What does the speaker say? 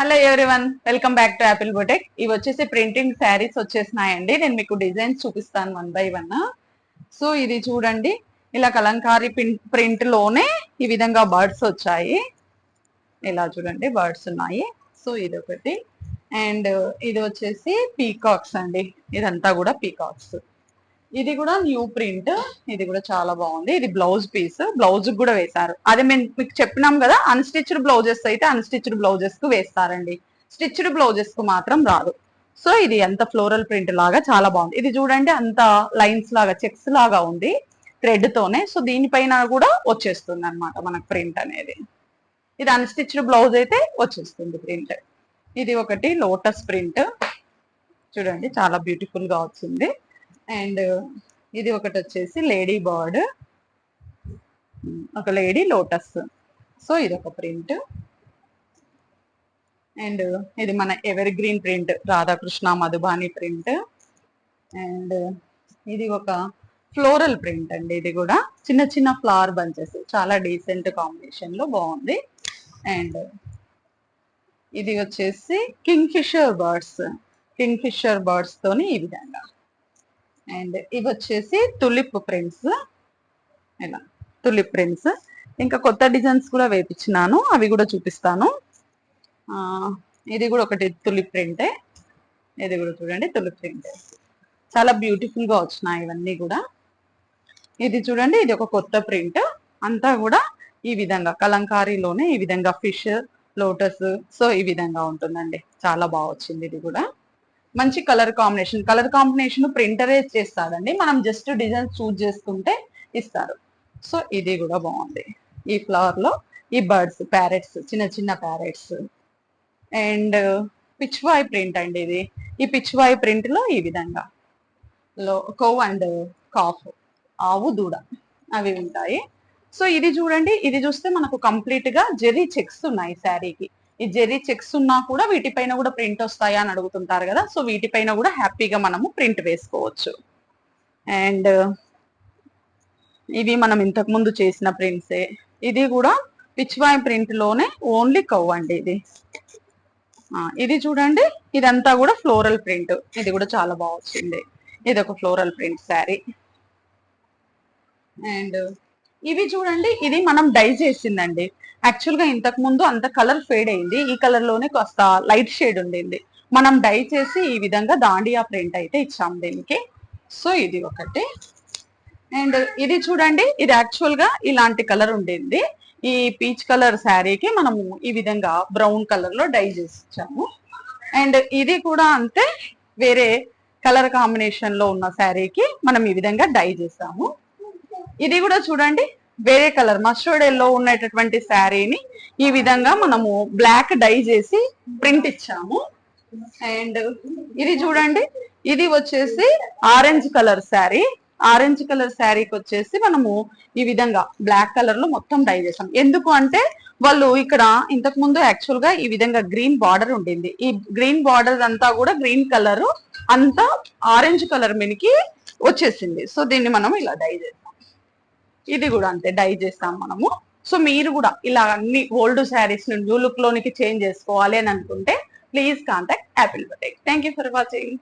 Hello everyone, welcome back to Apple boutique. ఇవి వచ్చేసి printing saris వచ్చేసినాయండి. నేను మీకు డిజైన్స్ చూపిస్తాను వన్ బై వన్. సో ఇది చూడండి, ఇలా కలంకారీ ప్రింట్ లోనే ఈ విధంగా బర్డ్స్ వచ్చాయి. ఇలా చూడండి, బర్డ్స్ ఉన్నాయి. సో ఇది ఒకటి. అండ్ ఇది వచ్చేసి పీకాక్స్ అండి. ఇదంతా కూడా పీకాక్స్. ఇది కూడా న్యూ ప్రింట్. ఇది కూడా చాలా బాగుంది. ఇది బ్లౌజ్ పీస్, బ్లౌజ్ కూడా వేశారు. అదే మేము మీకు చెప్పినాం కదా, అన్స్టిచ్డ్ బ్లౌజెస్ అయితే అన్స్టిచ్డ్ బ్లౌజెస్ కు వేస్తారండి, స్టిచ్డ్ బ్లౌజెస్ కు మాత్రం రాదు. సో ఇది ఎంత ఫ్లోరల్ ప్రింట్ లాగా చాలా బాగుంది. ఇది చూడండి, అంత లైన్స్ లాగా చెక్స్ లాగా ఉంది థ్రెడ్ తోనే. సో దీనిపైన కూడా వచ్చేస్తుంది అనమాట మనకు ప్రింట్ అనేది. ఇది అన్స్టిచ్డ్ బ్లౌజ్ అయితే వచ్చేస్తుంది ప్రింట్. ఇది ఒకటి లోటస్ ప్రింట్ చూడండి, చాలా బ్యూటిఫుల్ గా వచ్చింది. అండ్ ఇది ఒకటి వచ్చేసి లేడీ బర్డ్, ఒక లేడీ లోటస్. సో ఇది ఒక ప్రింట్. అండ్ ఇది మన ever green print, Radhakrishna Madhubani print. And ఇది ఒక ఫ్లోరల్ ప్రింట్ అండి. ఇది కూడా చిన్న చిన్న ఫ్లవర్ బంచెస్, చాలా డీసెంట్ కాంబినేషన్ లో బాగుంది. అండ్ ఇది వచ్చేసి కింగ్ ఫిషర్ బర్డ్స్ తోని ఈ విధంగా. అండ్ ఇవి వచ్చేసి తులిప్ ప్రింట్స్, ఇలా తులిప్ ప్రింట్స్. ఇంకా కొత్త డిజైన్స్ కూడా వేపించినాను, అవి కూడా చూపిస్తాను. ఇది కూడా ఒకటి తులిప్ ప్రింటే. ఇది కూడా చూడండి, తులిప్ ప్రింట్. చాలా బ్యూటిఫుల్ గా వచ్చినాయి ఇవన్నీ కూడా. ఇది చూడండి, ఇది ఒక కొత్త ప్రింట్. అంతా కూడా ఈ విధంగా కలంకారీలోనే ఈ విధంగా ఫిష్, లోటస్, సో ఈ విధంగా ఉంటుందండి. చాలా బాగా వచ్చింది. ఇది కూడా మంచి కలర్ కాంబినేషన్ ప్రింటరే చేస్తాడండి, మనం జస్ట్ డిజైన్ చూజ్ చేసుకుంటే ఇస్తారు. సో ఇది కూడా బాగుంది. ఈ ఫ్లవర్ లో ఈ బర్డ్స్, ప్యారెట్స్, చిన్న చిన్న ప్యారెట్స్. అండ్ పిచ్వాయ్ ప్రింట్ అండి ఇది. ఈ పిచ్వాయ్ ప్రింట్ లో ఈ విధంగా కౌ అండ్ కాఫ్, ఆవు దూడ, అవి ఉంటాయి. సో ఇది చూడండి, ఇది చూస్తే మనకు కంప్లీట్ గా జెరీ చెక్స్ ఉన్నాయి శారీకి. ఈ జెరీ చెక్స్ ఉన్నా కూడా వీటిపైన కూడా ప్రింట్ వస్తాయా అని అడుగుతుంటారు కదా. సో వీటిపైన కూడా హ్యాపీగా మనము ప్రింట్ వేసుకోవచ్చు. అండ్ ఇవి మనం ఇంతకు ముందు చేసిన ప్రింట్సే. ఇది కూడా పిచ్వాయ్ ప్రింట్ లోనే ఓన్లీ కౌ అండి ఇది. ఇది చూడండి, ఇదంతా కూడా ఫ్లోరల్ ప్రింట్. ఇది కూడా చాలా బాగా వచ్చింది. ఇది ఒక ఫ్లోరల్ ప్రింట్ శారీ. అండ్ ఇవి చూడండి, ఇది మనం డై చేసిందండి. యాక్చువల్ గా ఇంతకు ముందు అంత కలర్ ఫేడ్ అయింది, ఈ కలర్ లోనే కాస్త లైట్ షేడ్ ఉండింది. మనం డై చేసి ఈ విధంగా దాండియా ప్రింట్ అయితే ఇచ్చాం దీనికి. సో ఇది ఒకటి. అండ్ ఇది చూడండి, ఇది యాక్చువల్ గా ఇలాంటి కలర్ ఉండింది. ఈ పీచ్ కలర్ శారీకి మనము ఈ విధంగా బ్రౌన్ కలర్ లో డై చేసి ఇచ్చాము. అండ్ ఇది కూడా అంతే, వేరే కలర్ కాంబినేషన్ లో ఉన్న శారీకి మనం ఈ విధంగా డై చేసాము. ఇది కూడా చూడండి, వేరే కలర్ మస్టర్డ్ ఎల్లో ఉన్నటువంటి శారీని ఈ విధంగా మనము బ్లాక్ డై చేసి ప్రింట్ ఇచ్చాము. అండ్ ఇది చూడండి, ఇది వచ్చేసి orange colour sari. Orange colour శారీకి వచ్చేసి మనము ఈ విధంగా బ్లాక్ కలర్ లో మొత్తం డై చేసాం. ఎందుకు అంటే వాళ్ళు ఇక్కడ ఇంతకు ముందు యాక్చువల్ గా ఈ విధంగా గ్రీన్ బార్డర్ ఉండింది. ఈ గ్రీన్ బార్డర్ అంతా కూడా గ్రీన్ కలర్ అంతా ఆరెంజ్ కలర్ మీదకి వచ్చేసింది. సో దీన్ని మనం ఇలా డై చేసాం. ఇది కూడా అంతే, డై చేస్తాం మనము. సో మీరు కూడా ఇలా అన్ని ఓల్డ్ శారీస్ న్యూ లుక్ లోనికి చేంజ్ చేసుకోవాలి అని అనుకుంటే please contact Apple boutique. Thank you for watching.